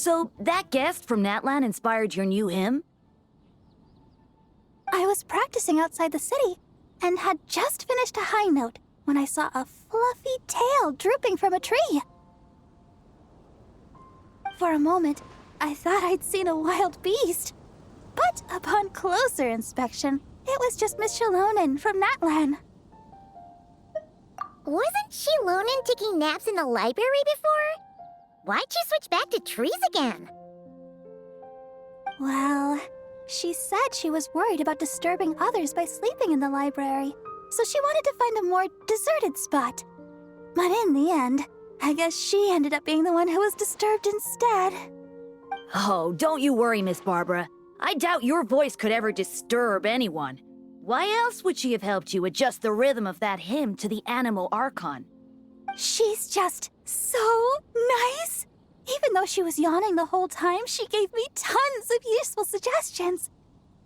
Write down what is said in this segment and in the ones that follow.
So, that guest from Natlan inspired your new hymn? I was practicing outside the city and had just finished a high note when I saw a fluffy tail drooping from a tree. For a moment, I thought I'd seen a wild beast. But upon closer inspection, it was just Miss Shalonen from Natlan. Wasn't Shalonen taking naps in the library before? Why'd you switch back to trees again? Well, she said she was worried about disturbing others by sleeping in the library, so she wanted to find a more deserted spot. But in the end, I guess she ended up being the one who was disturbed instead. Oh, don't you worry, Miss Barbara. I doubt your voice could ever disturb anyone. Why else would she have helped you adjust the rhythm of that hymn to the Animo Archon? She's just so nice. Even though she was yawning the whole time, she gave me tons of useful suggestions.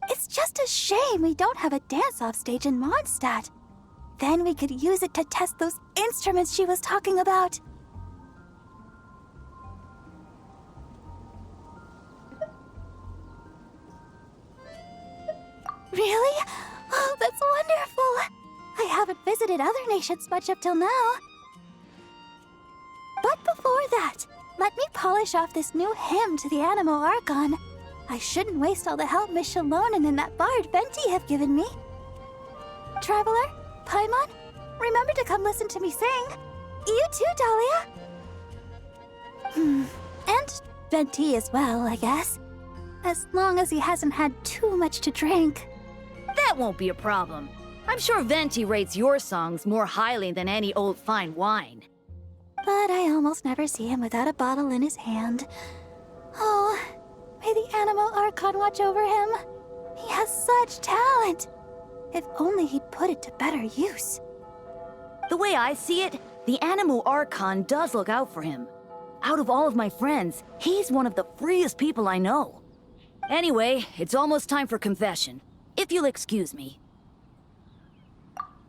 It's just a shame we don't have a dance-off stage in Mondstadt. Then we could use it to test those instruments she was talking about. Really? Oh, that's wonderful! I haven't visited other nations much up till now. But before that, let me polish off this new hymn to the Animo Archon. I shouldn't waste all the help Miss Shalonen and that bard Venti have given me. Traveler, Paimon, remember to come listen to me sing. You too, Dahlia. And Venti as well, I guess. As long as he hasn't had too much to drink. That won't be a problem. I'm sure Venti rates your songs more highly than any old fine wine. But I almost never see him without a bottle in his hand. Oh, may the Animo Archon watch over him. He has such talent. If only he'd put it to better use. The way I see it, the Animo Archon does look out for him. Out of all of my friends, he's one of the freest people I know. Anyway, it's almost time for confession, if you'll excuse me.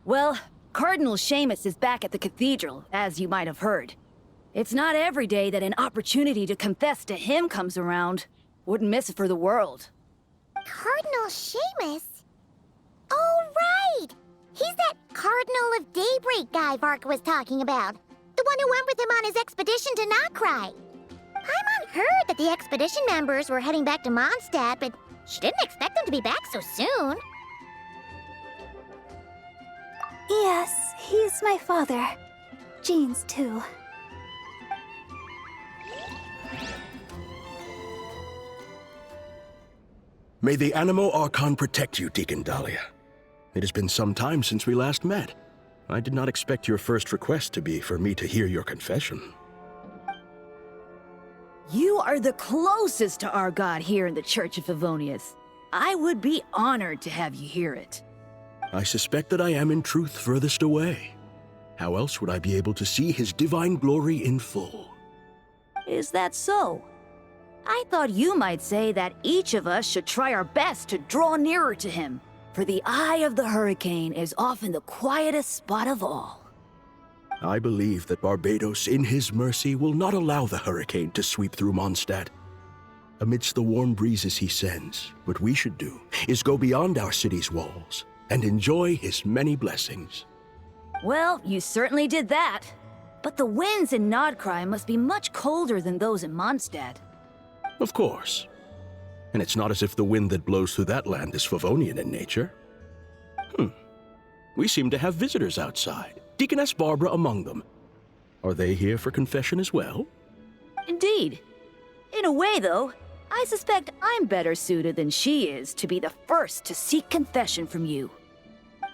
Well, Cardinal Seamus is back at the cathedral, as you might have heard. It's not every day that an opportunity to confess to him comes around. Wouldn't miss it for the world. Cardinal Seamus? Oh, right! He's that Cardinal of Daybreak guy Varka was talking about. The one who went with him on his expedition to Nokrai. Paimon heard that the expedition members were heading back to Mondstadt, but she didn't expect them to be back so soon. Yes, he's my father. Jean's too. May the Animo Archon protect you, Deacon Dahlia. It has been some time since we last met. I did not expect your first request to be for me to hear your confession. You are the closest to our god here in the Church of Favonius. I would be honored to have you hear it. I suspect that I am in truth furthest away. How else would I be able to see his divine glory in full? Is that so? I thought you might say that each of us should try our best to draw nearer to him, for the eye of the hurricane is often the quietest spot of all. I believe that Barbados, in his mercy, will not allow the hurricane to sweep through Mondstadt. Amidst the warm breezes he sends, what we should do is go beyond our city's walls and enjoy his many blessings. Well, you certainly did that. But the winds in Nodcry must be much colder than those in Mondstadt. Of course. And it's not as if the wind that blows through that land is Favonian in nature. We seem to have visitors outside, Deaconess Barbara among them. Are they here for confession as well? Indeed. In a way, though, I suspect I'm better suited than she is to be the first to seek confession from you.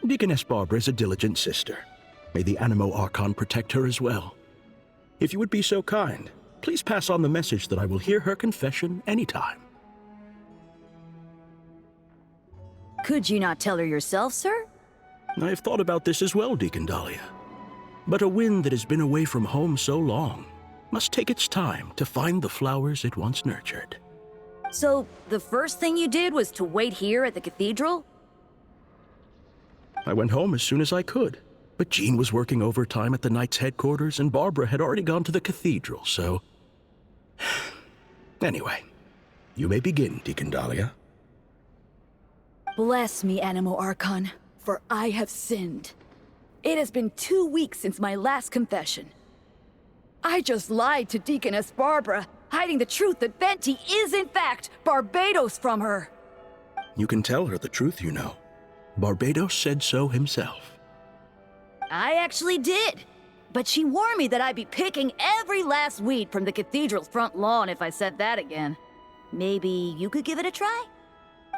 Deaconess Barbara is a diligent sister. May the Animo Archon protect her as well. If you would be so kind, please pass on the message that I will hear her confession anytime. Could you not tell her yourself, sir? I have thought about this as well, Deacon Dahlia. But a wind that has been away from home so long must take its time to find the flowers it once nurtured. So, the first thing you did was to wait here at the cathedral? I went home as soon as I could, but Jean was working overtime at the Knight's headquarters and Barbara had already gone to the cathedral, so... Anyway, you may begin, Deacon Dahlia. Bless me, Animo Archon, for I have sinned. It has been 2 weeks since my last confession. I just lied to Deaconess Barbara, hiding the truth that Venti is in fact Barbados from her. You can tell her the truth, you know. Barbados said so himself. I actually did. But she warned me that I'd be picking every last weed from the cathedral's front lawn if I said that again. Maybe you could give it a try?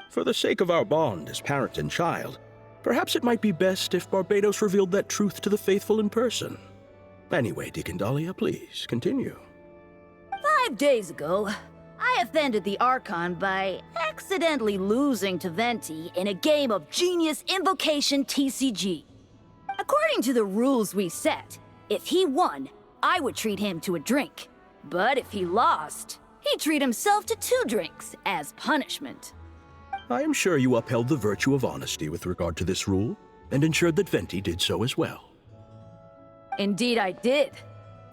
For the sake of our bond as parent and child, perhaps it might be best if Barbados revealed that truth to the faithful in person. Anyway, Deacon Dahlia, please continue. 5 days ago, I offended the Archon by accidentally losing to Venti in a game of Genius Invocation TCG. According to the rules we set, if he won, I would treat him to a drink. But if he lost, he'd treat himself to 2 drinks as punishment. I am sure you upheld the virtue of honesty with regard to this rule, and ensured that Venti did so as well. Indeed I did.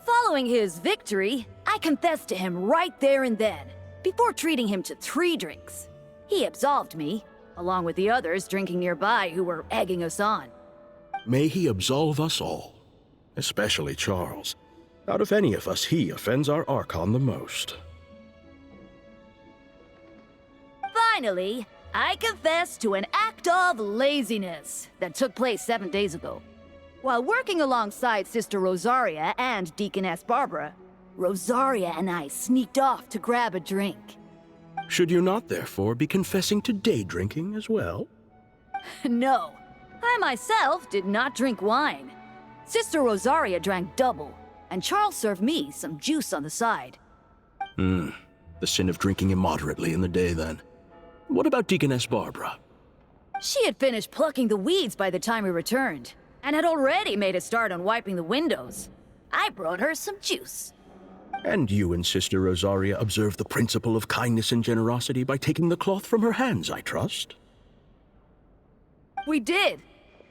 Following his victory, I confessed to him right there and then, before treating him to 3 drinks. He absolved me, along with the others drinking nearby who were egging us on. May he absolve us all, especially Charles. Out of any of us, he offends our Archon the most. Finally, I confess to an act of laziness that took place 7 days ago. While working alongside Sister Rosaria and Deaconess Barbara, Rosaria and I sneaked off to grab a drink. Should you not, therefore, be confessing to day drinking as well? No, I myself did not drink wine. Sister Rosaria drank double, and Charles served me some juice on the side. The sin of drinking immoderately in the day, then. What about Deaconess Barbara? She had finished plucking the weeds by the time we returned, and had already made a start on wiping the windows. I brought her some juice. And you and Sister Rosaria observed the principle of kindness and generosity by taking the cloth from her hands, I trust? We did.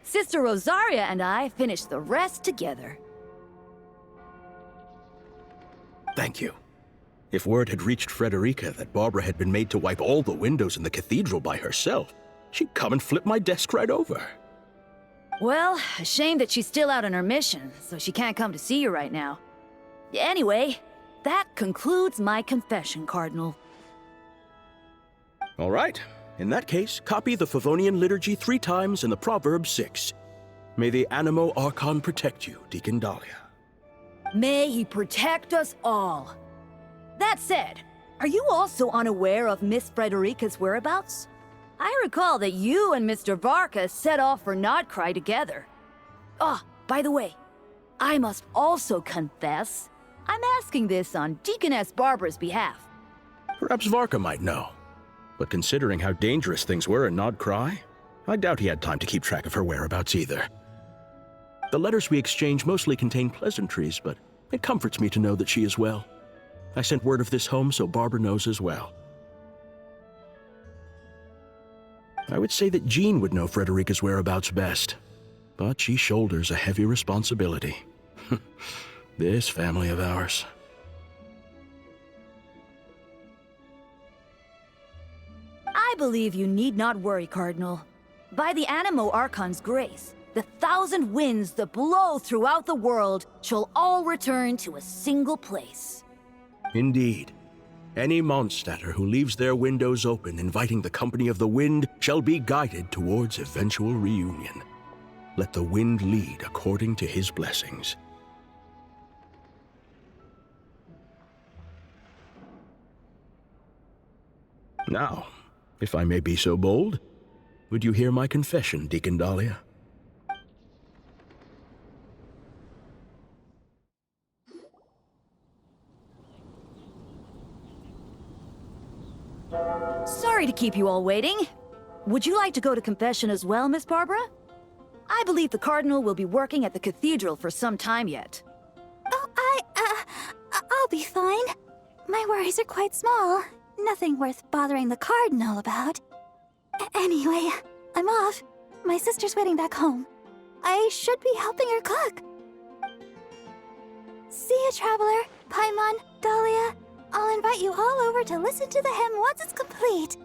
Sister Rosaria and I finished the rest together. Thank you. If word had reached Frederica that Barbara had been made to wipe all the windows in the cathedral by herself, she'd come and flip my desk right over. Well, a shame that she's still out on her mission, so she can't come to see you right now. Anyway, that concludes my confession, Cardinal. All right. In that case, copy the Favonian liturgy 3 times and the proverb 6. May the Animo Archon protect you, Deacon Dahlia. May he protect us all. That said, are you also unaware of Miss Frederica's whereabouts? I recall that you and Mr. Varka set off for Nodcry together. Ah, by the way, I must also confess, I'm asking this on Deaconess Barbara's behalf. Perhaps Varka might know. But considering how dangerous things were in Nodcry, I doubt he had time to keep track of her whereabouts either. The letters we exchange mostly contain pleasantries, but it comforts me to know that she is well. I sent word of this home so Barbara knows as well. I would say that Jean would know Frederica's whereabouts best, but she shoulders a heavy responsibility. This family of ours. I believe you need not worry, Cardinal. By the Animo Archon's grace, the 1,000 winds that blow throughout the world shall all return to a single place. Indeed. Any Mondstadter who leaves their windows open inviting the company of the wind shall be guided towards eventual reunion. Let the wind lead according to his blessings. Now, if I may be so bold, would you hear my confession, Deacon Dahlia? Sorry to keep you all waiting. Would you like to go to confession as well, Miss Barbara? I believe the Cardinal will be working at the cathedral for some time yet. Oh, I'll be fine. My worries are quite small. Nothing worth bothering the Cardinal about. Anyway, I'm off. My sister's waiting back home. I should be helping her cook. See you, Traveler, Paimon, Dahlia. I'll invite you all over over to listen to the hymn once it's complete.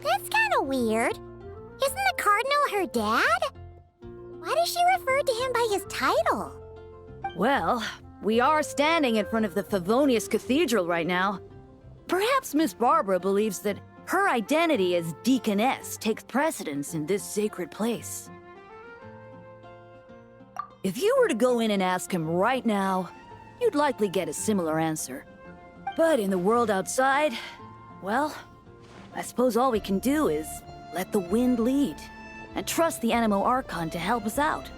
That's kind of weird. Isn't the Cardinal her dad? Why does she refer to him by his title? Well, we are standing in front of the Favonius Cathedral right now. Perhaps Miss Barbara believes that her identity as deaconess takes precedence in this sacred place. If you were to go in and ask him right now, you'd likely get a similar answer. But in the world outside, well, I suppose all we can do is let the wind lead and trust the Animo Archon to help us out.